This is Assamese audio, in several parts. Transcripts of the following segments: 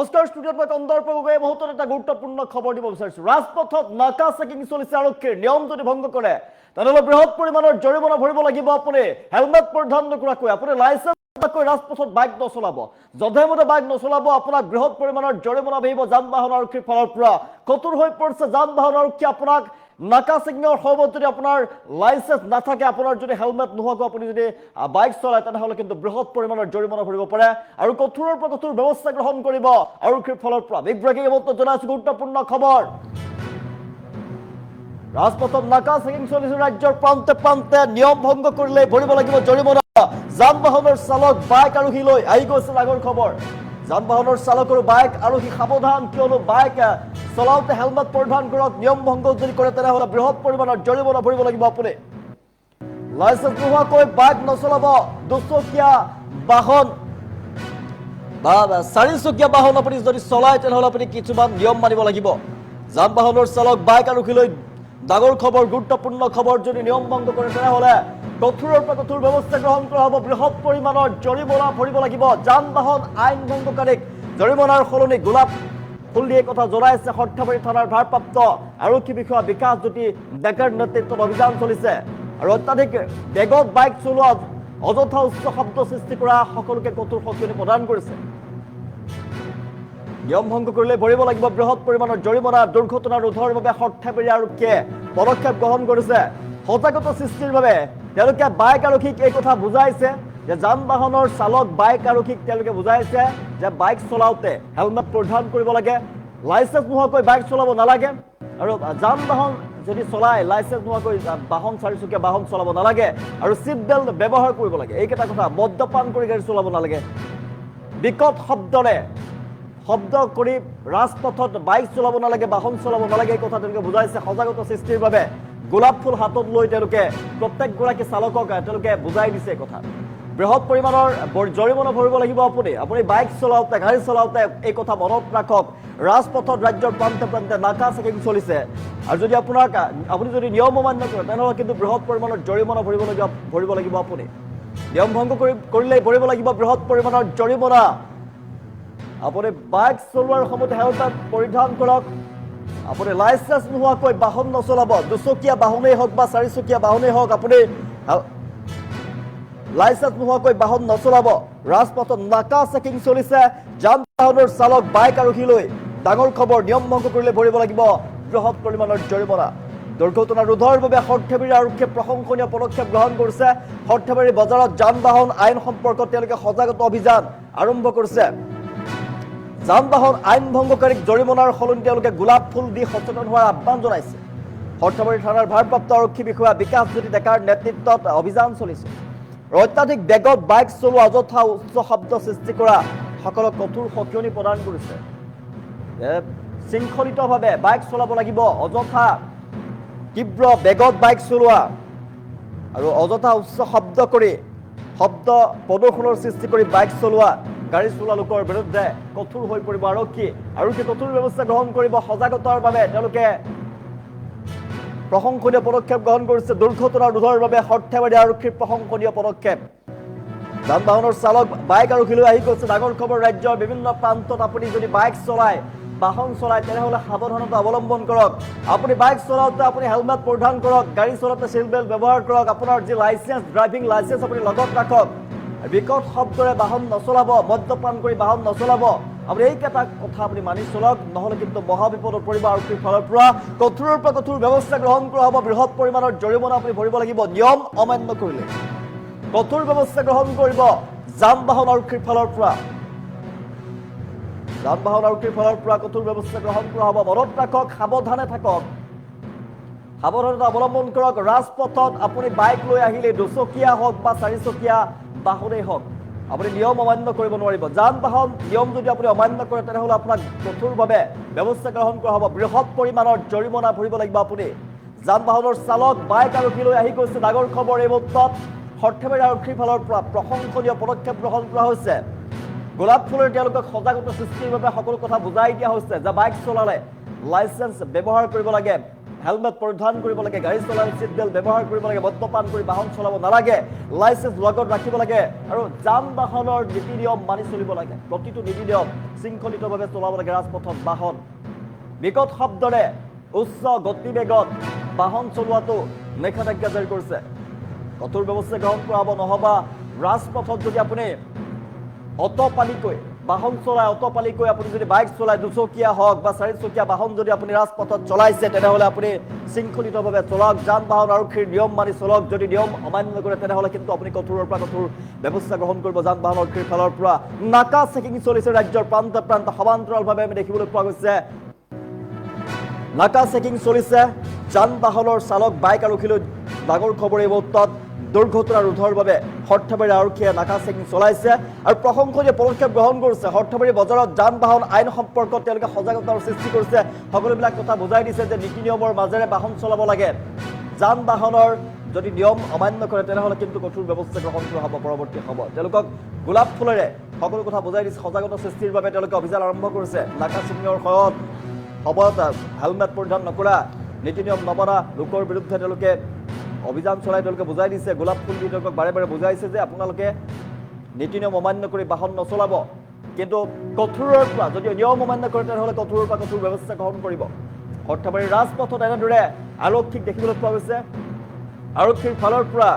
অস্কাৰ ষ্টুডিঅ'ত মই কন্দৰ্প গগৈয়ে মুহূৰ্তত এটা গুৰুত্বপূৰ্ণ খবৰ দিব বিচাৰিছোঁ। ৰাজপথত নাকা চেকিং চলিছে, আৰক্ষীৰ নিয়ম যদি ভংগ কৰে তেনেহ'লে বৃহৎ পৰিমাণৰ জৰিমনা ভৰিব লাগিব। আপুনি হেলমেট পৰিধান নকৰাকৈ, আপুনি লাইচেন্স নথকাকৈ ৰাজপথত বাইক নচলাব, যধে মধে বাইক নচলাব, আপোনাক বৃহৎ পৰিমাণৰ জৰিমনা ভৰিব যান বাহন আৰক্ষীৰ ফালৰ পৰা। কঠোৰ হৈ পৰিছে যান বাহন আৰক্ষী। আপোনাক নাকা চেকিঙৰ সময়ত যদি আপোনাৰ লাইচেন্স নাথাকে, আপোনাৰ যদি হেলমেট নোহোৱাকৈ আপুনি যদি বাইক চলায়, তেনেহ'লে কিন্তু বৃহৎ পৰিমাণৰ জৰিমনা ভৰিব পাৰে আৰু কঠোৰৰ পৰা কঠোৰ ব্যৱস্থা গ্ৰহণ কৰিব আৰক্ষীৰ ফালৰ পৰা। বিগ ব্ৰেকিং মুহূৰ্তত জনাইছোঁ গুৰুত্বপূৰ্ণ খবৰ। ৰাজপথত নাকা চেকিং চলিছে, ৰাজ্যৰ প্ৰান্তে প্ৰান্তে নিয়ম ভংগ কৰিলে ভৰিব লাগিব জৰিমনা। যান বাহনৰ চালক বাইক আৰোহী লৈ আহি গৈছে ডাঙৰ খবৰ। যান বাহনৰ চালক আৰু বাইক আৰোহী সাৱধান, কিয়নো বাইক চলাওঁতে হেলমেট পৰিধান কৰক। নিয়ম ভংগ যদি কৰে তেনেহ'লে বৃহৎ পৰিমাণৰ জৰিমনা ভৰিব লাগিব। আপুনি লাইচেন্স নোহোৱাকৈ বাইক নচলাব। দুচকীয়া বাহন বা চাৰিচকীয়া বাহন আপুনি যদি চলায় তেনেহ'লে আপুনি কিছুমান নিয়ম মানিব লাগিব। যান বাহনৰ চালক বাইক আৰোহী লৈ ডাঙৰ খবৰ, গুৰুত্বপূৰ্ণ খবৰ। যদি নিয়ম ভংগ কৰে তেনেহ'লে কঠোৰৰ পৰা কঠোৰ ব্যৱস্থা গ্ৰহণ কৰা হ'ব, বৃহৎ পৰিমাণৰ জৰিমনা ভৰিব লাগিব। যান বাহন আইন ভংগকাৰীক জৰিমনাৰ সলনি গোলাপ ফুল দিয়ে কথা জনাইছে সৰ্থেবাৰী থানাৰ ভাৰপ্ৰাপ্ত আৰক্ষী বিষয়া বিকাশ জ্যোতি ডেকাৰ নেতৃত্বত অভিযান চলিছে। আৰু অত্যাধিক বেগত বাইক চলোৱা, অযথা উচ্চ শব্দ সৃষ্টি কৰা সকলোকে কঠোৰ সঁজুলি প্ৰদান কৰিছে। নিয়ম ভংগ কৰিলে ভৰিব লাগিব বৃহৎ পৰিমাণৰ জৰিমনা। দুৰ্ঘটনা ৰোধৰ বাবে সৰ্থেবাৰী আৰক্ষীয়ে পদক্ষেপ গ্ৰহণ কৰিছে। সজাগতা সৃষ্টিৰ বাবে তেওঁলোকে বাইক আৰক্ষীক এই কথা বুজাইছে যে যান বাহনৰ চালক বাইক আৰক্ষীক তেওঁলোকে বুজাইছে যে বাইক চলাওঁতে হেলমেট পৰিধান কৰিব লাগে, লাইচেন্স নোহোৱাকৈ বাইক চলাব নালাগে, আৰু যান বাহন যদি চলায় লাইচেন্স নোহোৱাকৈ বাহন চাৰিচকীয়া বাহন চলাব নালাগে, আৰু চিট বেল্ট ব্যৱহাৰ কৰিব লাগে। এইকেইটা কথা। মদ্যপান কৰি গাড়ী চলাব নালাগে, বিকট শব্দ কৰি ৰাজপথত বাইক চলাব নালাগে, বাহন চলাব নালাগে। এই কথা তেওঁলোকে বুজাইছে। সজাগতা সৃষ্টিৰ বাবে গোলাপ ফুল হাতত লৈ তেওঁলোকে প্ৰত্যেকগৰাকী চালকক তেওঁলোকে বুজাই দিছে এই কথা। বৃহৎ পৰিমাণৰ জৰিমনা ভৰিব লাগিব। আপুনি বাইক চলাওঁতে, গাড়ী চলাওঁতে এই কথা মনত ৰাখক। ৰাজপথত ৰাজ্যৰ প্ৰান্তে প্ৰান্তে নাকা চেকিং চলিছে, আৰু যদি আপুনি যদি নিয়ম অমান্য কৰে তেনেহ'লে কিন্তু বৃহৎ পৰিমাণৰ জৰিমনা ভৰিব লাগিব। আপুনি নিয়ম ভংগ কৰিলে ভৰিব লাগিব বৃহৎ পৰিমাণৰ জৰিমনা। আপুনি বাইক চলোৱাৰ সময়ত হেলমেট পৰিধান কৰক। আপুনি লাইচেন্স নোহোৱাকৈ বাহন নচলাব, দুচকীয়া বাহনেই হওক বা চাৰিচকীয়া বাহনেই হওক, আপুনি লাইচেন্স নোহোৱাকৈ বাহন নচলাব। ৰাজপথত নাকা চেকিং চলিছে, যান বাহনৰ চালক বাইক আৰোহী লৈ ডাঙৰ খবৰ। নিয়ম ভংগ কৰিলে ভৰিব লাগিব বৃহৎ পৰিমাণৰ জৰিমনা। দুৰ্ঘটনা ৰোধৰ বাবে সৰ্থেবাৰী আৰক্ষীয়ে প্ৰশংসনীয় পদক্ষেপ গ্ৰহণ কৰিছে। সৰ্থেবাৰী বজাৰত যান বাহন আইন সম্পৰ্কত তেওঁলোকে সজাগতা অভিযান আৰম্ভ কৰিছে। যান বাহন আইন ভংগকাৰীক জৰিমনাৰ সলনি তেওঁলোকে গোলাপ ফুল দি সচেতন হোৱাৰ আহ্বান জনাইছে। সৰ্থেবাৰী থানাৰ ভাৰপ্ৰাপ্ত আৰক্ষী বিষয়া বিকাশ জ্যোতি ডেকাৰ নেতৃত্বত অভিযান চলিছে। অত্যাধিক বেগত বাইক চলোৱা, অযথা উচ্চ শব্দ সৃষ্টি কৰা সকলক কঠোৰ সঁজুলি প্ৰদান কৰিছে। শৃংখলিতভাৱে বাইক চলাব লাগিব, অযথা তীব্ৰ বেগত বাইক চলোৱা আৰু অযথা উচ্চ শব্দ কৰি শব্দ প্ৰদূষণৰ সৃষ্টি কৰি বাইক চলোৱা, গাড়ী চলোৱা লোকৰ বিৰুদ্ধে কঠোৰ হৈ পৰিব আৰক্ষী কঠোৰ ব্যৱস্থা গ্ৰহণ কৰিব। সজাগতাৰ বাবে তেওঁলোকে প্ৰশংসনীয় পদক্ষেপ গ্ৰহণ কৰিছে। দুৰ্ঘটনা ৰোধৰ বাবে সৰ্থেবাৰী আৰক্ষীৰ প্ৰশংসনীয় পদক্ষেপ। যান বাহনৰ চালক বাইক আৰক্ষী লৈ আহি গৈছে ডাঙৰ খবৰ। ৰাজ্যৰ বিভিন্ন প্ৰান্তত আপুনি যদি বাইক চলায়, বাহন চলায়, তেনেহ'লে সাৱধানতা অৱলম্বন কৰক। আপুনি বাইক চলাওঁতে আপুনি হেলমেট পৰিধান কৰক, গাড়ী চলাওঁতে চিট বেল্ট ব্যৱহাৰ কৰক, আপোনাৰ যি লাইচেন্স, ড্ৰাইভিং লাইচেন্স আপুনি লগত ৰাখক। বিকট শব্দৰে বাহন নচলাব, মদ্যপান কৰি বাহন নচলাব। আপুনি এইকেইটা কথা আপুনি মানি চলক, নহ'লে কিন্তু মহাবিপদত পৰিব। আৰক্ষীৰ ফালৰ পৰা কঠোৰৰ পৰা কঠোৰ ব্যৱস্থা গ্ৰহণ কৰা হ'ব, বৃহৎ পৰিমাণৰ জৰিমনা আপুনি ভৰিব লাগিব নিয়ম অমান্য কৰিলে। কঠোৰ ব্যৱস্থা গ্ৰহণ কৰিব যান বাহন আৰক্ষীৰ ফালৰ পৰা। যান বাহন আৰক্ষীৰ ফালৰ পৰা কঠোৰ ব্যৱস্থা গ্ৰহণ কৰা হ'ব। মনত ৰাখক, সাৱধানে থাকক, সাৱধানতা অৱলম্বন কৰক। ৰাজপথত আপুনি বাইক লৈ আহিলে, দুচকীয়া হওক বা চাৰিচকীয়া বাহনেই হওক, আপুনি নিয়ম অমান্য কৰিব নোৱাৰিব। যান বাহন নিয়ম যদি আপুনি অমান্য কৰে তেনেহ'লে আপোনাক কঠোৰভাৱে ব্যৱস্থা গ্ৰহণ কৰা হ'ব, বৃহৎ পৰিমাণৰ জৰিমনা ভৰিব লাগিব। আপুনি যান বাহনৰ চালক বাইক আৰক্ষী লৈ আহি গৈছে ডাঙৰ খবৰ। এই মুহূৰ্তত সৰ্থেবাৰী আৰক্ষীৰ ফালৰ পৰা প্ৰশংসনীয় পদক্ষেপ গ্ৰহণ কৰা হৈছে। গোলাপ ফুলেৰে তেওঁলোকক সজাগতা সৃষ্টিৰ বাবে সকলো কথা বুজাই দিয়া হৈছে যে বাইক চলালে লাইচেন্স ব্যৱহাৰ কৰিব লাগে, হেলমেট পৰিধান কৰিব লাগে, গাড়ী চলালে চিট বেল্ট ব্যৱহাৰ কৰিব লাগে, মদ্যপান কৰি বাহন চলাব নালাগে, লাইচেন্স লগত ৰাখিব লাগে আৰু যান বাহনৰ নীতি নিয়ম মানি চলিব লাগে। প্ৰতিটো নীতি নিয়ম শৃংখলিতভাৱে চলাব লাগে ৰাজপথত বাহন। বিকট শব্দৰে উচ্চ গতিবেগত বাহন চলোৱাটো নিষেধাজ্ঞা জাৰি কৰিছে। কঠোৰ ব্যৱস্থা গ্ৰহণ কৰা হ'ব, নহবা ৰাজপথত যদি আপুনি অটপালিকৈ বাহন চলায়, অটপালিকৈ আপুনি যদি বাইক চলায়, দুচকীয়া হওক বা চাৰিচকীয়া বাহন যদি আপুনি ৰাজপথত চলাইছে, তেনেহ'লে আপুনি শৃংখলিতভাৱে চলাওক, যান বাহন আৰক্ষীৰ নিয়ম মানি চলাওক। যদি নিয়ম অমান্য কৰে তেনেহ'লে কিন্তু আপুনি কঠোৰৰ পৰা কঠোৰ ব্যৱস্থা গ্ৰহণ কৰিব যান বাহন আৰক্ষীৰ ফালৰ পৰা। নাকা চেকিং চলিছে ৰাজ্যৰ প্ৰান্ত প্ৰান্ত, সমান্তৰালভাৱে আমি দেখিবলৈ পোৱা গৈছে নাকা চেকিং চলিছে। যান বাহনৰ চালক বাইক আৰক্ষীলৈ ডাঙৰ খবৰ এই মুহূৰ্তত। দুৰ্ঘটনা ৰোধৰ বাবে সৰ্থেবাৰী আৰক্ষীয়ে নাকা চেকিং চলাইছে আৰু প্ৰশংসনীয় পদক্ষেপ গ্ৰহণ কৰিছে। সৰ্থেবাৰী বজাৰত যান বাহন আইন সম্পৰ্কত তেওঁলোকে সজাগতাৰ সৃষ্টি কৰিছে, সকলোবিলাক কথা বুজাই দিছে যে নীতি নিয়মৰ মাজেৰে বাহন চলাব লাগে। যান বাহনৰ যদি নিয়ম অমান্য কৰে তেনেহ'লে কিন্তু কঠোৰ ব্যৱস্থা গ্ৰহণ কৰা হ'ব পৰৱৰ্তী সময়ত। তেওঁলোকক গোলাপ ফুলেৰে সকলো কথা বুজাই দিছে, সজাগতা সৃষ্টিৰ বাবে তেওঁলোকে অভিযান আৰম্ভ কৰিছে। নাকা চেকিঙৰ সময়ত হেলমেট পৰিধান নকৰা, নীতি নিয়ম নমনা লোকৰ বিৰুদ্ধে তেওঁলোকে অভিযান চলাই তেওঁলোকে বুজাই দিছে, গোলাপ ফুল দি তেওঁলোকক বাৰে বাৰে বুজাইছে যে আপোনালোকে নীতি নিয়ম অমান্য কৰি বাহন নচলাব, কিন্তু কঠোৰৰ পৰা যদি নিয়ম অমান্য কৰে তেনেহ'লে কঠোৰৰ পৰা কঠোৰ ব্যৱস্থা গ্ৰহণ কৰিব। সৰ্থেবাৰীৰ ৰাজপথত এনেদৰে আৰক্ষীক দেখিবলৈ পোৱা গৈছে। আৰক্ষীৰ ফালৰ পৰা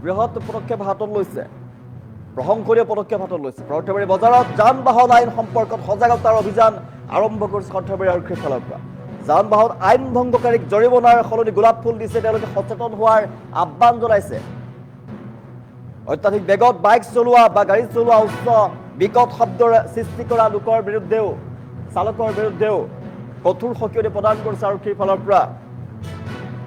বৃহৎ পদক্ষেপ হাতত লৈছে, প্ৰশংসনীয় পদক্ষেপ হাতত লৈছে। সৰ্থেবাৰী বজাৰত যান বাহন আইন সম্পৰ্কত সজাগতাৰ অভিযান আৰম্ভ কৰিছে সৰ্থেবাৰী আৰক্ষীৰ ফালৰ পৰা। যান বাহন আইন ভংগকাৰীক জৰিমনাৰ সলনি গোলাপ ফুল দিছে, তেওঁলোকে সচেতন হোৱাৰ আহ্বান জনাইছে। অত্যাধিক বেগত বাইক চলোৱা বা গাড়ী চলোৱা, উচ্চ বিকট শব্দৰ সৃষ্টি কৰা লোকৰ বিৰুদ্ধেও চালকৰ বিৰুদ্ধেও কঠোৰ সকিয়নি প্ৰদান কৰিছে আৰক্ষীৰ ফালৰ পৰা।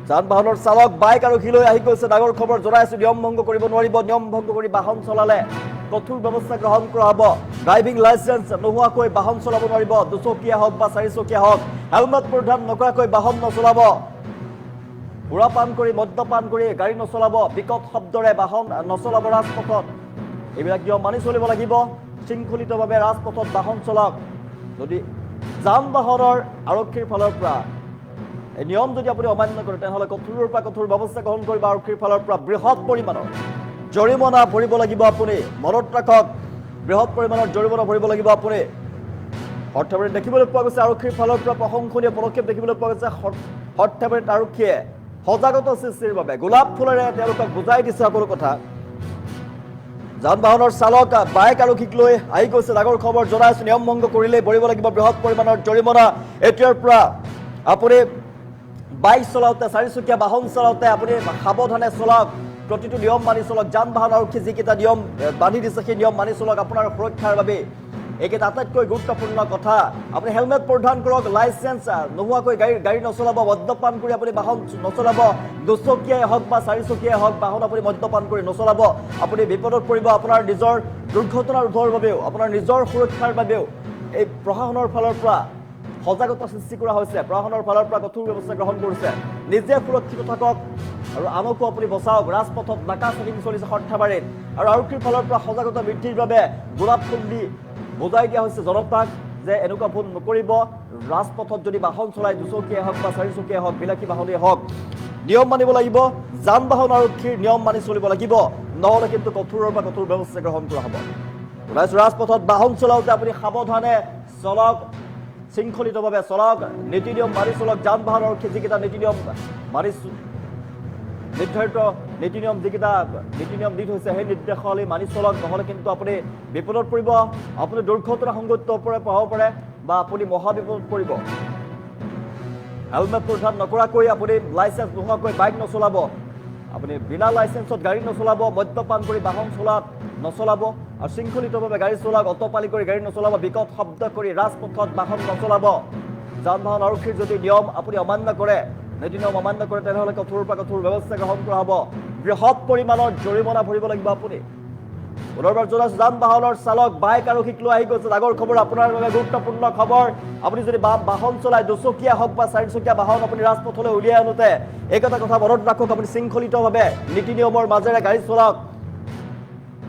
যান বাহনৰ চালক বাইক আৰক্ষীলৈ আহি গৈছে, ডাঙৰ খবৰ জনাইছে নিয়ম ভংগ কৰিব নোৱাৰিব, নিয়ম ভংগ কৰি বাহন চলালে কঠোৰ ব্যৱস্থা গ্ৰহণ কৰা হ'ব। ড্ৰাইভিং লাইচেন্স নোহোৱাকৈ বাহন চলাব নোৱাৰিব, দুচকীয়া হওক বা চাৰিচকীয়া হওক। হেলমেট পৰিধান নকৰাকৈ বাহন নচলাব, সুৰাপান কৰি মদ্যপান কৰি গাড়ী নচলাব, বিকট শব্দৰে বাহন নচলাব ৰাজপথত। এইবিলাক নিয়ম মানি চলিব লাগিব। শৃংখলিতভাৱে ৰাজপথত বাহন চলাওক। যদি যান বাহনৰ আৰক্ষীৰ ফালৰ পৰা এই নিয়ম যদি আপুনি অমান্য কৰে তেনেহ'লে কঠোৰৰ পৰা কঠোৰ ব্যৱস্থা গ্ৰহণ কৰিব আৰক্ষীৰ ফালৰ পৰা। বৃহৎ পৰিমাণৰ জৰিমনা ভৰিব লাগিব আপুনি, মনত ৰাখক, বৃহৎ পৰিমাণৰ জৰিমনা ভৰিব লাগিব আপুনি। সৰ্থেবাৰীত দেখিবলৈ পোৱা গৈছে আৰক্ষীৰ ফালৰ পৰা প্ৰশংসনীয় পদক্ষেপ দেখিবলৈ পোৱা গৈছে। সৰ্থেবাৰীত আৰক্ষীয়ে সজাগতা সৃষ্টিৰ বাবে গোলাপ ফুলেৰে তেওঁলোকক বুজাই দিছে সকলো কথা। যান বাহনৰ চালক বাইক আৰক্ষীক লৈ আহি গৈছে, ডাঙৰ খবৰ জনাইছে নিয়ম ভংগ কৰিলেই ভৰিব লাগিব বৃহৎ পৰিমাণৰ জৰিমনা। এতিয়াৰ পৰা আপুনি বাইক চলাওঁতে, চাৰিচকীয়া বাহন চলাওঁতে আপুনি সাৱধানে চলাওক, প্ৰতিটো নিয়ম মানি চলক। যান বাহন আৰক্ষী যিকেইটা নিয়ম বান্ধি দিছে সেই নিয়ম মানি চলক আপোনাৰ সুৰক্ষাৰ বাবে। এইকেইটা আটাইতকৈ গুৰুত্বপূৰ্ণ কথা। আপুনি হেলমেট পৰিধান কৰক, লাইচেন্স নোহোৱাকৈ গাড়ী নচলাব, মদ্যপান কৰি আপুনি বাহন নচলাব, দুচকীয়াই হওক বা চাৰিচকীয়াই হওক বাহন আপুনি মদ্যপান কৰি নচলাব। আপুনি বিপদত পৰিব, আপোনাৰ নিজৰ দুৰ্ঘটনা ৰোধৰ বাবেও, আপোনাৰ নিজৰ সুৰক্ষাৰ বাবেও এই প্ৰশাসনৰ ফালৰ পৰা সজাগতা সৃষ্টি কৰা হৈছে। প্ৰশাসনৰ ফালৰ পৰা কঠোৰ ব্যৱস্থা গ্ৰহণ কৰিছে। নিজে সুৰক্ষিত থাকক আৰু আনকো আপুনি বচাওক। ৰাজপথত নাকা চেকিং চলিছে সৰ্থেবাৰীত আৰু আৰক্ষীৰ ফালৰ পৰা সজাগতা বৃদ্ধিৰ বাবে গোলাপ ফুল দি বুজাই দিয়া হৈছে জনতাক যে এনেকুৱা ভুল নকৰিব। ৰাজপথত যদি বাহন চলাই, দুচকীয়াই হওক বা চাৰিচকীয়াই হওক, বিলাসী বাহনেই হওক, নিয়ম মানিব লাগিব। যান বাহন আৰক্ষীৰ নিয়ম মানি চলিব লাগিব, নহ'লে কিন্তু কঠোৰৰ পৰা কঠোৰ ব্যৱস্থা গ্ৰহণ কৰা হ'ব। ৰাজপথত বাহন চলাওঁতে আপুনি সাৱধানে চলাওক, শৃংখলিতভাৱে চলাওক, নীতি নিয়ম মানি চলক। যান বাহন আৰক্ষী যিকেইটা নীতি নিয়ম মানি নিৰ্ধাৰিত নীতি নিয়ম দি থৈছে সেই নিৰ্দেশাৱলী মানি চলক, নহ'লে কিন্তু আপুনি বিপদত পৰিব। আপুনি দুৰ্ঘটনা সংঘটিত হ'ব পাৰে বা আপুনি মহাবিপদত পৰিব। হেলমেট পৰিধান নকৰাকৈ আপুনি লাইচেন্স নোহোৱাকৈ বাইক নচলাব, আপুনি বিনা লাইচেন্সত গাড়ী নচলাব, মদ্যপান কৰি বাহন নচলাব আৰু শৃংখলিতভাৱে গাড়ী চলাওক, অটপালি কৰি গাড়ী নচলাব, বিকট শব্দ কৰি ৰাজপথত বাহন নচলাব। যান বাহন আৰক্ষীৰ যদি নিয়ম আপুনি অমান্য কৰে, নীতি নিয়ম অমান্য কৰে তেনেহ'লে কঠোৰৰ পৰা কঠোৰ ব্যৱস্থা গ্ৰহণ কৰা হ'ব। বৃহৎ পৰিমাণৰ জৰিমনা ভৰিব লাগিব আপুনি। পুনৰবাৰ জনাইছোঁ, যান বাহনৰ চালক বাইক আৰক্ষীক লৈ আহি গৈছে, ডাঙৰ খবৰ আপোনাৰ বাবে গুৰুত্বপূৰ্ণ খবৰ। আপুনি যদি বাহন চলাই, দুচকীয়া হওক বা চাৰিচকীয়া বাহন আপুনি ৰাজপথলৈ উলিয়াই আনোতে এইকেইটা কথা মনত ৰাখক। আপুনি শৃংখলিতভাৱে নীতি নিয়মৰ মাজেৰে গাড়ী চলাওক,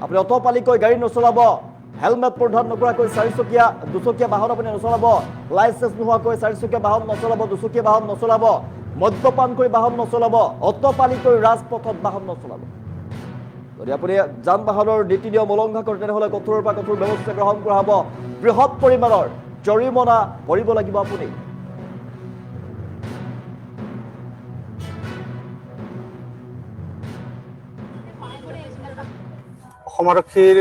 আপুনি অটপালিকৈ গাড়ী নচলাব, হেলমেট পৰিধান নকৰাকৈ দুচকীয়া বাহন আপুনি নচলাব, লাইচেন্স নোহোৱাকৈ চাৰিচকীয়া বাহন নচলাব, দুচকীয়া বাহন নচলাব, মদ্যপান কৰি বাহন নচলাব, অটপালি কৰি ৰাজপথত বাহন নচলাব। যদি আপুনি যান বাহনৰ নীতি নিয়ম উলংঘা কৰে তেনেহ'লে কঠোৰৰ পৰা কঠোৰ ব্যৱস্থা গ্ৰহণ কৰা হ'ব। বৃহৎ পৰিমাণৰ জৰিমনা ভৰিব লাগিব আপুনি। অসম আৰক্ষীৰ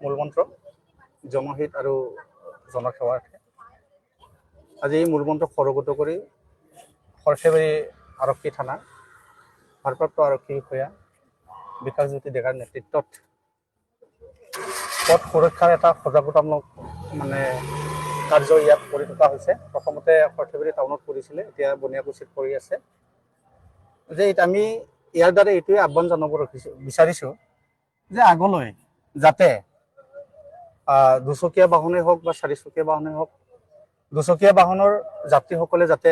মূলমন্ত্ৰ জনহিত আৰু জনসেৱাৰ্থে আজি এই মূলমন্ত্ৰক সৰগত কৰি সৰ্থেবাৰী আৰক্ষী থানা ভাৰপ্ৰাপ্ত আৰক্ষী বিষয়া বিকাশজ্যোতি ডেকাৰ নেতৃত্বত পথ সুৰক্ষাৰ এটা সজাগতামূলক কাৰ্য ইয়াত কৰি থকা হৈছে। প্ৰথমতে সৰ্থেবাৰী টাউনত কৰিছিলে, এতিয়া বনিয়াকুছিত কৰি আছে। যে আমি ইয়াৰ দ্বাৰা এইটোৱে আহ্বান জনাব বিচাৰিছোঁ যে আগলৈ যাতে দুচকীয়া বাহনেই হওক বা চাৰিচকীয়া বাহনেই হওক, দুচকীয়া বাহনৰ যাত্ৰীসকলে যাতে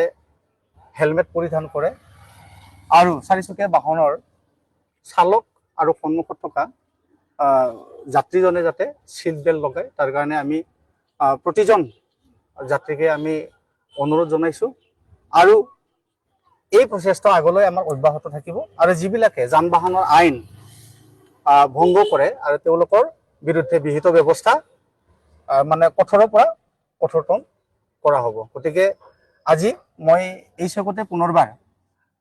হেলমেট পৰিধান কৰে আৰু চাৰিচকীয়া বাহনৰ চালক আৰু সন্মুখত থকা যাত্ৰীজনে যাতে চিট বেল্ট লগায়, তাৰ কাৰণে আমি প্ৰতিজন যাত্ৰীকে আমি অনুৰোধ জনাইছোঁ। আৰু এই প্ৰচেষ্টা আগলৈ আমাৰ অব্যাহত থাকিব আৰু যিবিলাকে যান বাহনৰ আইন ভংগ কৰে আৰু তেওঁলোকৰ বিৰুদ্ধে বিহিত ব্যৱস্থা কঠোৰৰ পৰা কঠোৰতম কৰা হ'ব। গতিকে আজি মই এই চকতে পুনৰবাৰ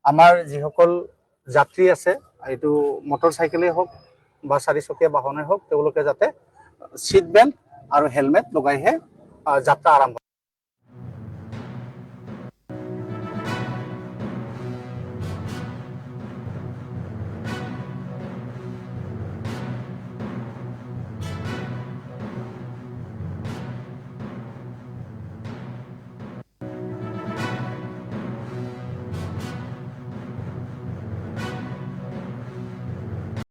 আমাৰ যিসকল যাত্ৰী আছে, এইটো মটৰ চাইকেলেই হওক বা চাৰিচকীয়া বাহনেই হওক, তেওঁলোকে যাতে চিট বেল্ট আৰু হেলমেট লগাইহে যাত্ৰা আৰম্ভ